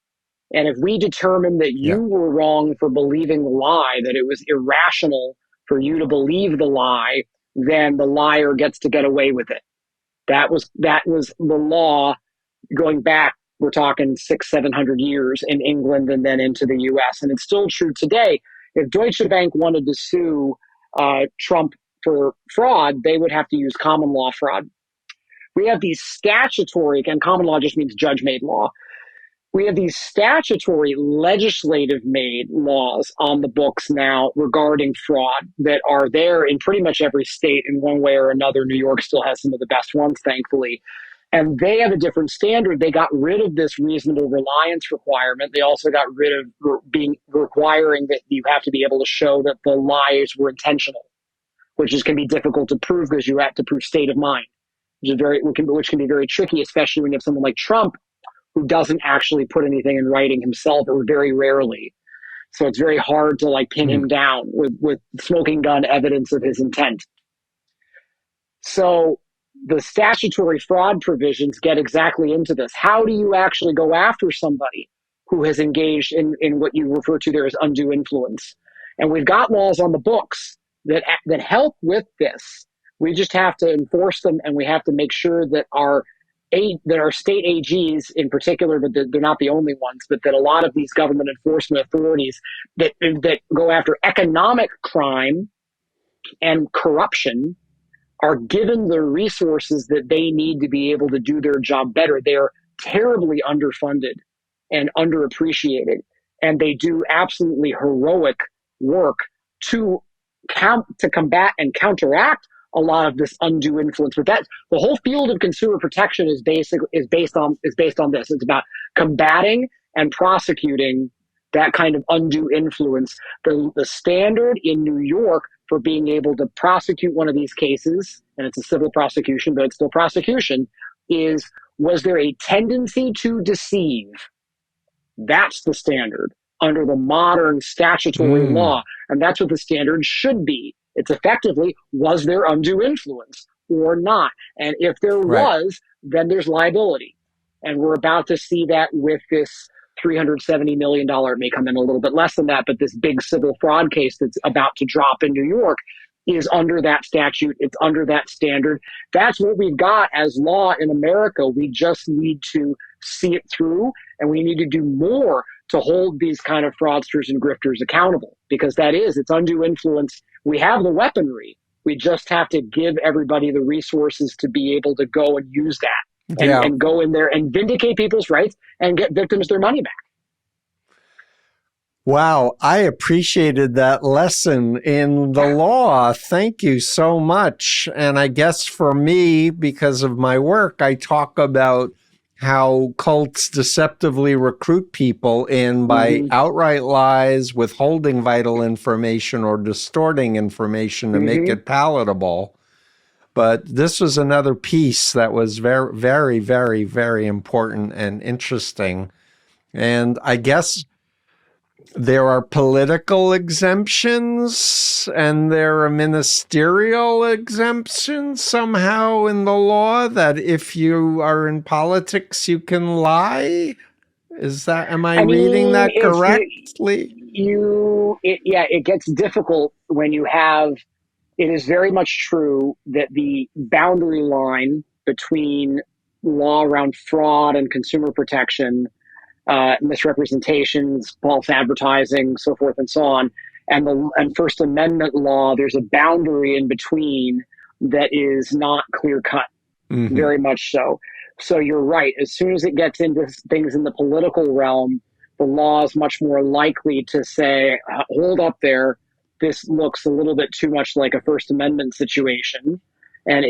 And if we determine that Yeah. you were wrong for believing the lie, that it was irrational for you to believe the lie, then the liar gets to get away with it. That was the law going back. We're talking 600-700 years in England and then into the U.S. And it's still true today. If Deutsche Bank wanted to sue Trump for fraud, they would have to use common law fraud. We have these statutory, and common law just means judge made law. We have these statutory legislative made laws on the books now regarding fraud that are there in pretty much every state in one way or another. New York still has some of the best ones, thankfully. And they have a different standard. They got rid of this reasonable reliance requirement. They also got rid of being requiring that you have to be able to show that the lies were intentional, can be difficult to prove because you have to prove state of mind, which can be very tricky, especially when you have someone like Trump who doesn't actually put anything in writing himself, or very rarely. So it's very hard to like pin Hmm. him down with smoking gun evidence of his intent. So the statutory fraud provisions get exactly into this. How do you actually go after somebody who has engaged in what you refer to there as undue influence? And we've got laws on the books that help with this. We just have to enforce them, and we have to make sure that our state AGs in particular, but they're not the only ones, but that a lot of these government enforcement authorities that go after economic crime and corruption are given the resources that they need to be able to do their job better. They're terribly underfunded and underappreciated, and they do absolutely heroic work to to combat and counteract a lot of this undue influence. But that the whole field of consumer protection is based on this. It's about combating and prosecuting that kind of undue influence. The standard in New York for being able to prosecute one of these cases, and it's a civil prosecution, but it's still prosecution, is, was there a tendency to deceive? That's the standard under the modern statutory Mm. law. And that's what the standard should be. It's effectively, was there undue influence or not? And if there Right. was, then there's liability. And we're about to see that with this $370 million, it may come in a little bit less than that, but this big civil fraud case that's about to drop in New York is under that statute. It's under that standard. That's what we've got as law in America. We just need to see it through, and we need to do more to hold these kind of fraudsters and grifters accountable, because it's undue influence. We have the weaponry. We just have to give everybody the resources to be able to go and use that and go in there and vindicate people's rights and get victims their money back. Wow, I appreciated that lesson in the law. Thank you so much. And I guess for me, because of my work, I talk about how cults deceptively recruit people in by outright lies, withholding vital information, or distorting information to make it palatable. But this was another piece that was very, very, very, very important and interesting. And I guess there are political exemptions and there are ministerial exemptions somehow in the law, that if you are in politics, you can lie. Am I reading that correctly? It gets difficult when you have, it is very much true that the boundary line between law around fraud and consumer protection, misrepresentations, false advertising, so forth and so on, and First Amendment law, there's a boundary in between that is not clear cut, very much so. So you're right. As soon as it gets into things in the political realm, the law is much more likely to say, hold up there, this looks a little bit too much like a First Amendment situation. And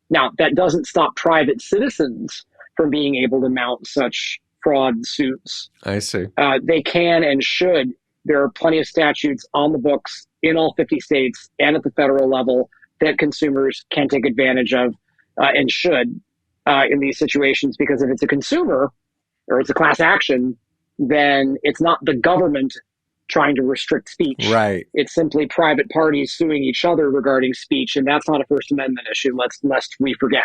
now that doesn't stop private citizens from being able to mount such fraud suits. I see. They can and should. There are plenty of statutes on the books in all 50 states and at the federal level that consumers can take advantage of and should in these situations, because if it's a consumer or it's a class action, then it's not the government trying to restrict speech. Right. It's simply private parties suing each other regarding speech, and that's not a First Amendment issue, lest we forget.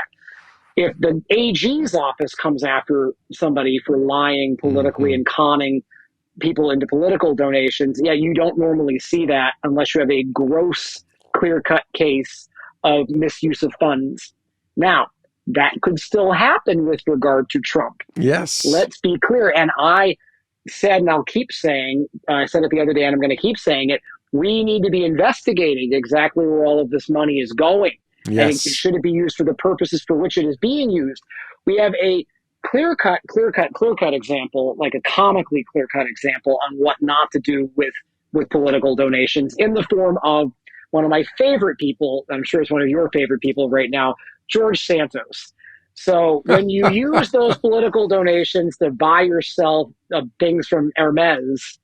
If the AG's office comes after somebody for lying politically and conning people into political donations, you don't normally see that unless you have a gross, clear-cut case of misuse of funds. Now, that could still happen with regard to Trump. Yes. Let's be clear. And I said, and I'll keep saying, I said it the other day, and I'm going to keep saying it, we need to be investigating exactly where all of this money is going. Yes. And should it be used for the purposes for which it is being used? We have a clear-cut example, like a comically clear-cut example on what not to do with political donations in the form of one of my favorite people, I'm sure it's one of your favorite people right now, George Santos. So when you use those political donations to buy yourself things from Hermes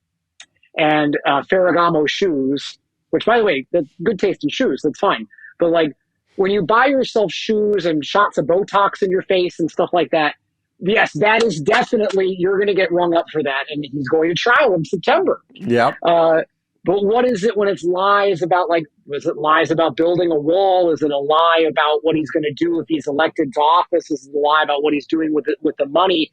and Ferragamo shoes, which, by the way, that's good taste in shoes, that's fine. But like when you buy yourself shoes and shots of Botox in your face and stuff like that, yes, that is definitely, you're going to get rung up for that. And he's going to trial in September. Yep. But what is it when it's lies about, like, was it lies about building a wall? Is it a lie about what he's going to do if he's elected to office? Is it a lie about what he's doing with the money?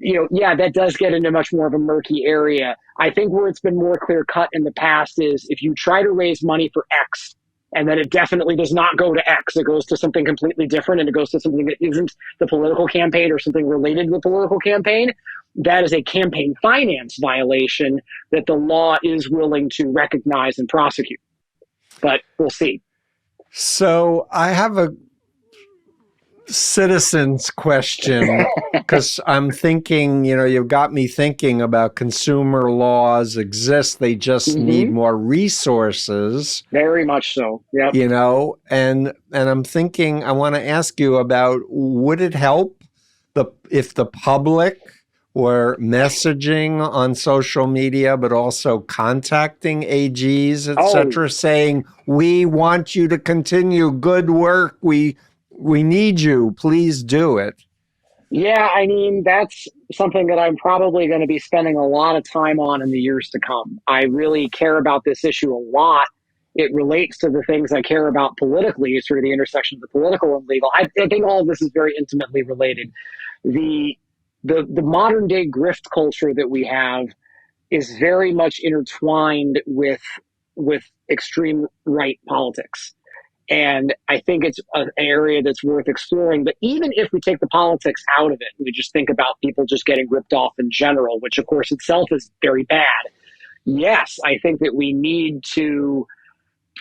That does get into much more of a murky area. I think where it's been more clear cut in the past is if you try to raise money for X, and then it definitely does not go to X, it goes to something completely different, and it goes to something that isn't the political campaign or something related to the political campaign, that is a campaign finance violation that the law is willing to recognize and prosecute. But we'll see. So I have a citizen's question, because I'm thinking, you've got me thinking about consumer laws exist. They just need more resources. Very much so. Yep. And I'm thinking, I want to ask you about, would it help if the public were messaging on social media, but also contacting AGs, etc., saying, we want you to continue good work. We need you. Please do it. Yeah, I mean, that's something that I'm probably going to be spending a lot of time on in the years to come. I really care about this issue a lot. It relates to the things I care about politically, sort of the intersection of the political and legal. I think all of this is very intimately related. The the modern day grift culture that we have is very much intertwined with extreme right politics. And I think it's an area that's worth exploring. But even if we take the politics out of it, we just think about people just getting ripped off in general, which of course itself is very bad. Yes, I think that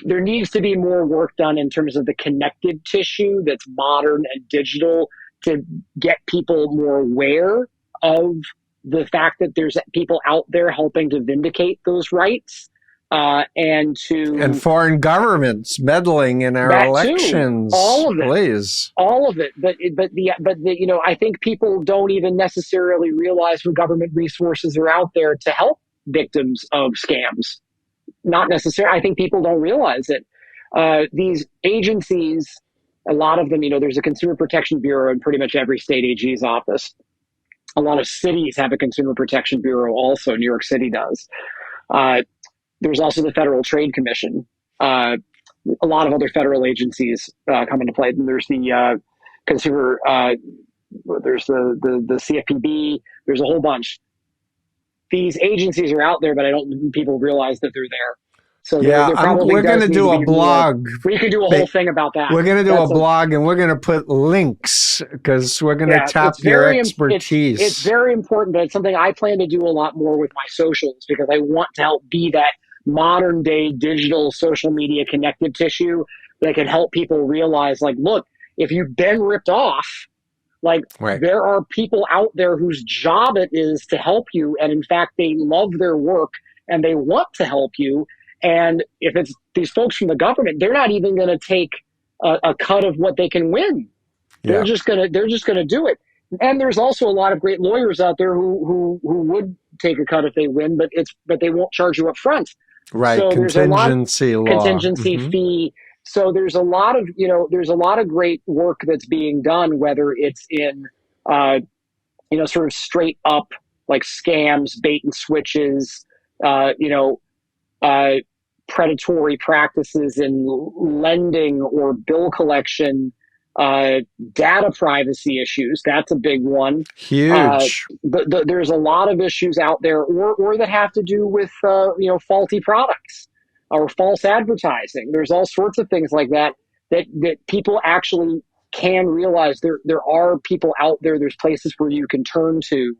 there needs to be more work done in terms of the connective tissue that's modern and digital to get people more aware of the fact that there's people out there helping to vindicate those rights, And foreign governments meddling in our that too, elections, all of it, please. all of it. But I think people don't even necessarily realize what government resources are out there to help victims of scams. Not necessarily. I think people don't realize it. These agencies, a lot of them, there's a Consumer Protection Bureau in pretty much every state AG's office. A lot of cities have a Consumer Protection Bureau also. New York City does. There's also the Federal Trade Commission. A lot of other federal agencies come into play. And there's the consumer, there's the CFPB. There's a whole bunch. These agencies are out there, but I don't think people realize that they're there. So there probably we're going to do a blog. We could do a whole thing about that. We're going to do a blog, and we're going to put links because we're going to tap your expertise. It's very important, but it's something I plan to do a lot more with my socials because I want to help be that modern day digital social media connective tissue that can help people realize, like, look, if you've been ripped off, there are people out there whose job it is to help you. And in fact, they love their work and they want to help you. And if it's these folks from the government, they're not even going to take a cut of what they can win. They're just going to do it. And there's also a lot of great lawyers out there who would take a cut if they win, but they won't charge you up front. Right. So contingency law. Contingency fee. So there's a lot of great work that's being done, whether it's in, sort of straight up like scams, bait and switches, predatory practices in lending or bill collection, data privacy issues. That's a big one. Huge. There's a lot of issues out there, or that have to do with faulty products or false advertising. There's all sorts of things like that people actually can realize there are people out there. There's places where you can turn to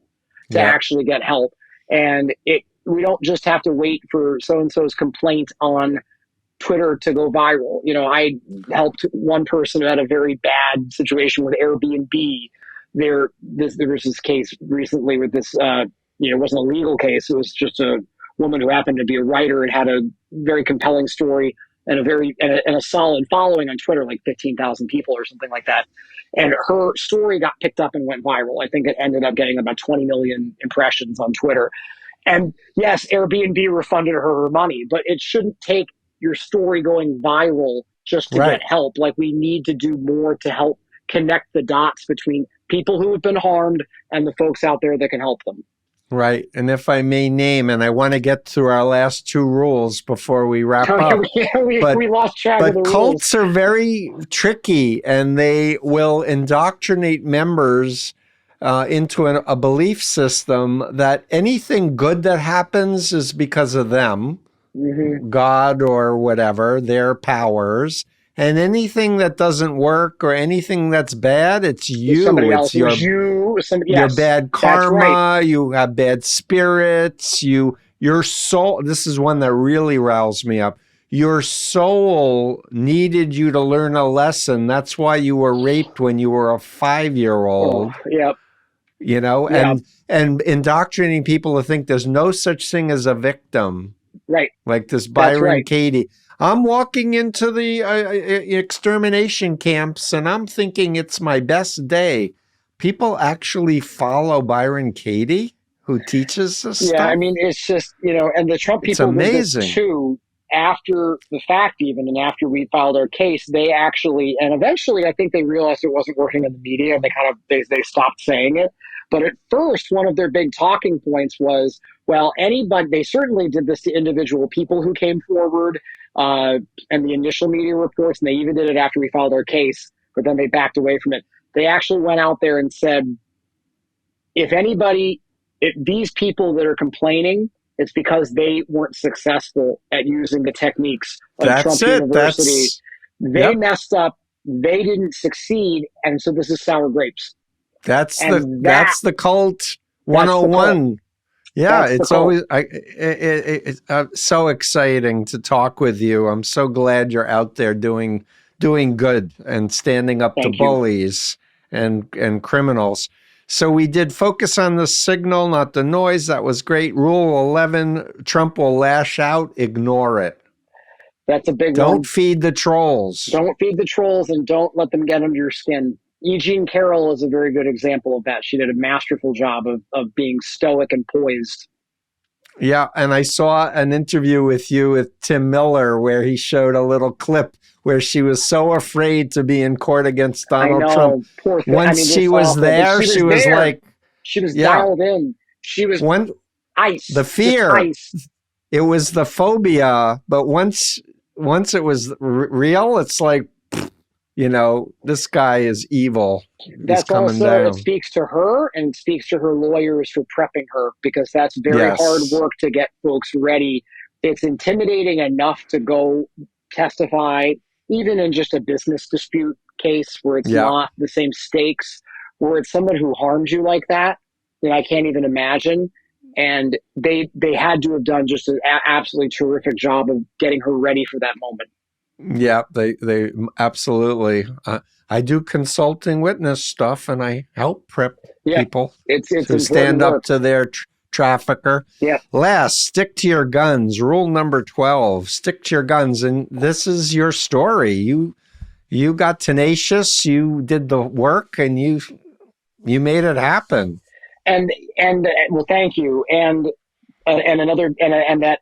actually get help, and we don't just have to wait for so-and-so's complaint on Twitter to go viral. I helped one person who had a very bad situation with Airbnb. There was this case recently with this, it wasn't a legal case. It was just a woman who happened to be a writer and had a very compelling story and a solid following on Twitter, like 15,000 people or something like that. And her story got picked up and went viral. I think it ended up getting about 20 million impressions on Twitter. And yes, Airbnb refunded her money, but it shouldn't take your story going viral just to get help. Like, we need to do more to help connect the dots between people who have been harmed and the folks out there that can help them. Right. And if I may name, and I want to get through our last two rules before we wrap up. We lost track of the rules. But cults are very tricky, and they will indoctrinate members into a belief system that anything good that happens is because of them, God or whatever, their powers. And anything that doesn't work or anything that's bad, it's you. It's your bad karma. You have bad spirits. Your soul. This is one that really riles me up. Your soul needed you to learn a lesson. That's why you were raped when you were a 5-year-old. And indoctrinating people to think there's no such thing as a victim. Right. Like this Byron Katie. I'm walking into the extermination camps and I'm thinking it's my best day. People actually follow Byron Katie, who teaches this stuff? Yeah, I mean, it's just, and the Trump people, it's amazing. Too, after the fact even, and after we filed our case, they actually, and eventually I think they realized it wasn't working in the media and they stopped saying it. But at first, one of their big talking points was, well, they certainly did this to individual people who came forward, and the initial media reports, and they even did it after we filed our case, but then they backed away from it. They actually went out there and said, if anybody, if these people that are complaining, it's because they weren't successful at using the techniques of That's Trump it. University. That's, They yep. messed up. They didn't succeed. And so this is sour grapes. That's And the cult that's the cult. 101. Yeah, That's the it's cult. always it's so exciting to talk with you. I'm so glad you're out there doing good and standing up to Thank you. bullies and criminals. So we did focus on the signal, not the noise. That was great. Rule 11, Trump will lash out, ignore it. That's a big Don't one. feed the trolls. Don't feed the trolls and don't let them get under your skin. E. Jean Carroll is a very good example of that. She did a masterful job of being stoic and poised. Yeah, and I saw an interview with you with Tim Miller where he showed a little clip where she was so afraid to be in court against I Donald Trump. know, poor thing. I Once mean, she it's was awful, but there, she she was was there. like, She was yeah, dialed in. She was one the ice, just fear. ice. It was the phobia, but once it was real, it's like, this guy is evil. He's That's coming also, it down. speaks to her and it speaks to her lawyers for prepping her because that's very hard Yes. work to get folks ready. It's intimidating enough to go testify, even in just a business dispute case where it's Yeah. not the same stakes, where it's someone who harms you like that, I can't even imagine. And they had to have done just an absolutely terrific job of getting her ready for that moment. Yeah, they absolutely. I do consulting witness stuff, and I help prep Yeah, people it's to important stand up work. to their trafficker. Yeah. Last, stick to your guns. Rule number 12: stick to your guns. And this is your story. You got tenacious. You did the work, and you made it happen. And well, thank you. And that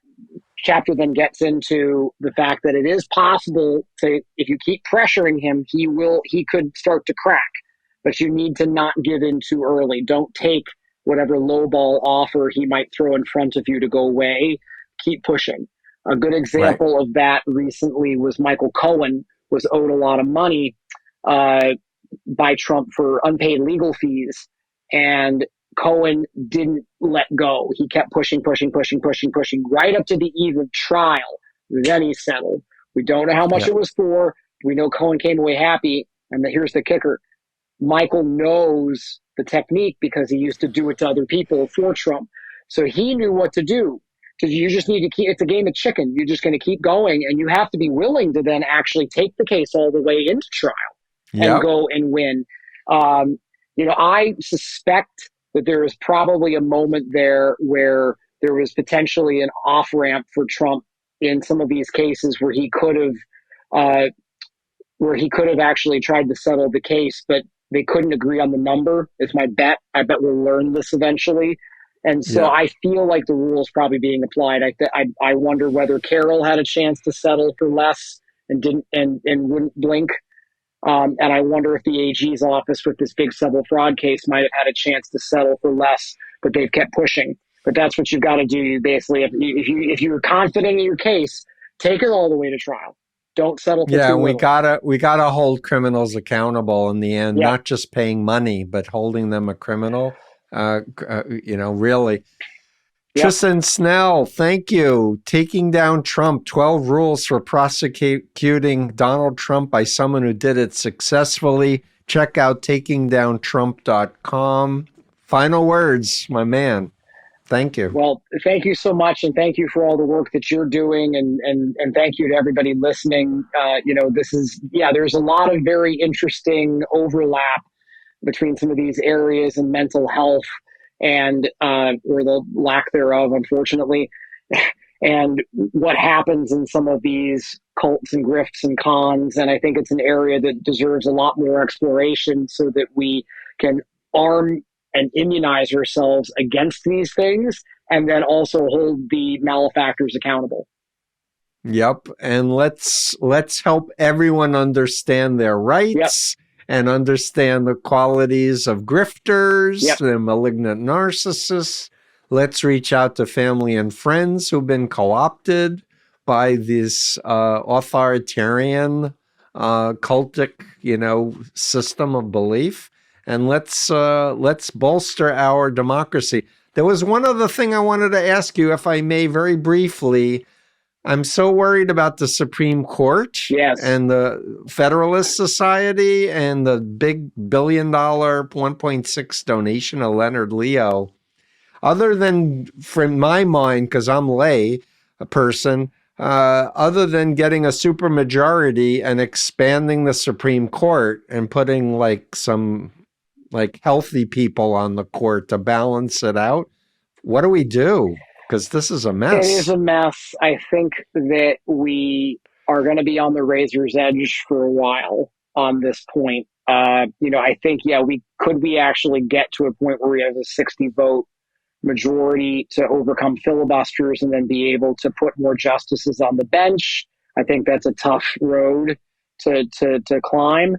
chapter then gets into the fact that it is possible to, if you keep pressuring him, he could start to crack, but you need to not give in too early. Don't take whatever lowball offer he might throw in front of you to go away. Keep pushing. A good Right. example of that recently was Michael Cohen was owed a lot of money uh, by Trump for unpaid legal fees. And Cohen didn't let go. He kept pushing right up to the eve of trial. Then he settled. We don't know how much Yeah. it was for. We know Cohen came away happy. And here's the kicker. Michael knows the technique because he used to do it to other people for Trump. So he knew what to do. Because you just need to keep, it's a game of chicken. You're just going to keep going. And you have to be willing to then actually take the case all the way into trial and Yep. go and win. Um, I suspect that there is probably a moment there where there was potentially an off ramp for Trump in some of these cases uh, where he could have actually tried to settle the case, but they couldn't agree on the number. It's my bet. I bet we'll learn this eventually. And so Yeah. I feel like the rule is probably being applied. I wonder whether Carroll had a chance to settle for less and didn't and wouldn't blink. And I wonder if the AG's office with this big civil fraud case might have had a chance to settle for less, but they've kept pushing. But that's what you've got to do. You basically, if you're confident in your case, take it all the way to trial. Don't settle for Yeah, too and we little. gotta hold criminals accountable in the end, Yep. not just paying money, but holding them a criminal. Really. Yep. Tristan Snell, thank you. Taking down Trump, 12 rules for prosecuting Donald Trump by someone who did it successfully. Check out takingdowntrump.com. Final words, my man. Thank you. Well, thank you so much, and thank you for all the work that you're doing, and thank you to everybody listening. There's a lot of very interesting overlap between some of these areas and mental health and or the lack thereof, unfortunately, and what happens in some of these cults and grifts and cons. And I think it's an area that deserves a lot more exploration so that we can arm and immunize ourselves against these things and then also hold the malefactors accountable. Yep, and let's help everyone understand their Yep. rights and understand the qualities of grifters Yep. and malignant narcissists. Let's reach out to family and friends who've been co-opted by this authoritarian cultic, system of belief, and let's bolster our democracy. There was one other thing I wanted to ask you, if I may, very briefly. I'm so worried about the Supreme Court Yes. and the Federalist Society and the big $1 billion 1.6 donation of Leonard Leo. Other than, from my mind, because I'm a person, other than getting a supermajority and expanding the Supreme Court and putting like some like healthy people on the court to balance it out, what do we do? Because this is a It is mess. a mess. I think that we are going to be on the razor's edge for a while on this point. I think, yeah, we actually get to a point where we have a 60 vote majority to overcome filibusters and then be able to put more justices on the bench. I think that's a tough road to climb.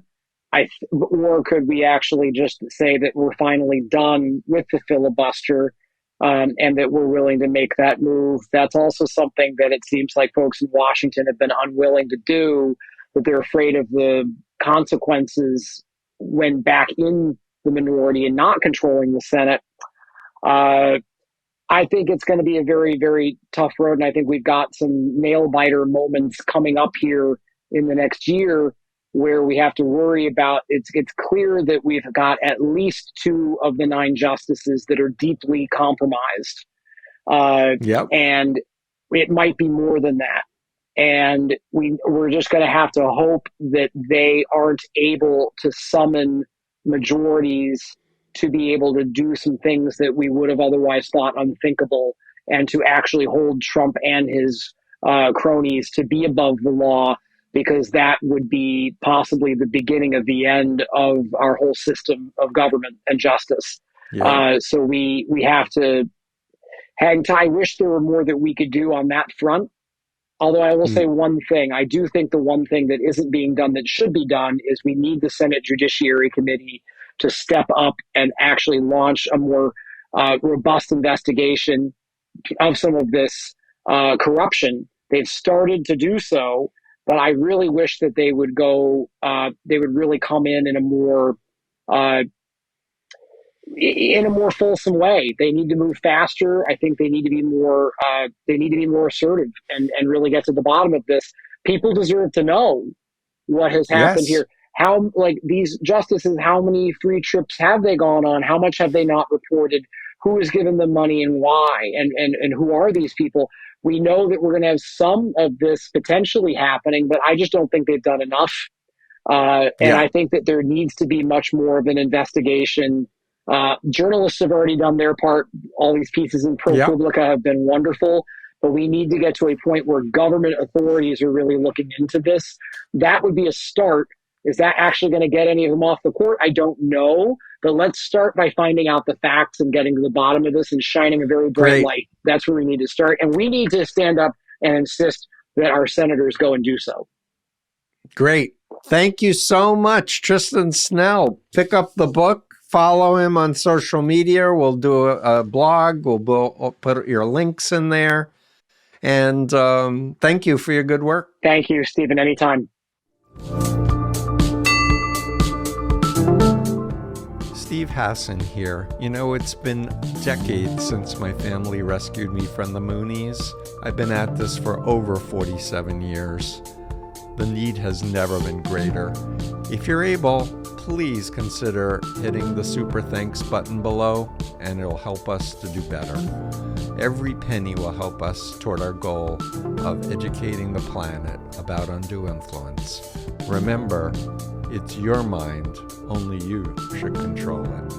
Or could we actually just say that we're finally done with the filibuster, and that we're willing to make that move? That's also something that it seems like folks in Washington have been unwilling to do, that they're afraid of the consequences when back in the minority and not controlling the Senate. I think it's going to be a very, very tough road. And I think we've got some nail biter moments coming up here in the next year where we have to worry about it's clear that we've got at least 2 of the 9 justices that are deeply compromised. Yep. And it might be more than that. And we're just going to have to hope that they aren't able to summon majorities to be able to do some things that we would have otherwise thought unthinkable, and to actually hold Trump and his cronies to be above the law, because that would be possibly the beginning of the end of our whole system of government and justice. Yeah. So we have to hang tight. I wish there were more that we could do on that front. Although I will say one thing, I do think the one thing that isn't being done that should be done is we need the Senate Judiciary Committee to step up and actually launch a more robust investigation of some of this corruption. They've started to do so, but I really wish that they would really come in a more fulsome way. They need to move faster. I think they need to be more assertive and really get to the bottom of this. People deserve to know what has happened Yes. here. How, like, these justices, how many free trips have they gone on? How much have they not reported? Who has given them money and why? And who are these people? We know that we're going to have some of this potentially happening, but I just don't think they've done enough. And I think that there needs to be much more of an investigation. Journalists have already done their part. All these pieces in ProPublica have been wonderful, but we need to get to a point where government authorities are really looking into this. That would be a start. Is that actually going to get any of them off the court? I don't know, but let's start by finding out the facts and getting to the bottom of this and shining a very bright light. That's where we need to start. And we need to stand up and insist that our senators go and do so. Great. Thank you so much, Tristan Snell. Pick up the book, follow him on social media. We'll do a blog. We'll put your links in there. And thank you for your good work. Thank you, Stephen. Anytime. Steve Hassan here. You know, it's been decades since my family rescued me from the Moonies. I've been at this for over 47 years. The need has never been greater. If you're able, please consider hitting the super thanks button below, and it'll help us to do better. Every penny will help us toward our goal of educating the planet about undue influence. Remember, it's your mind, only you should control it.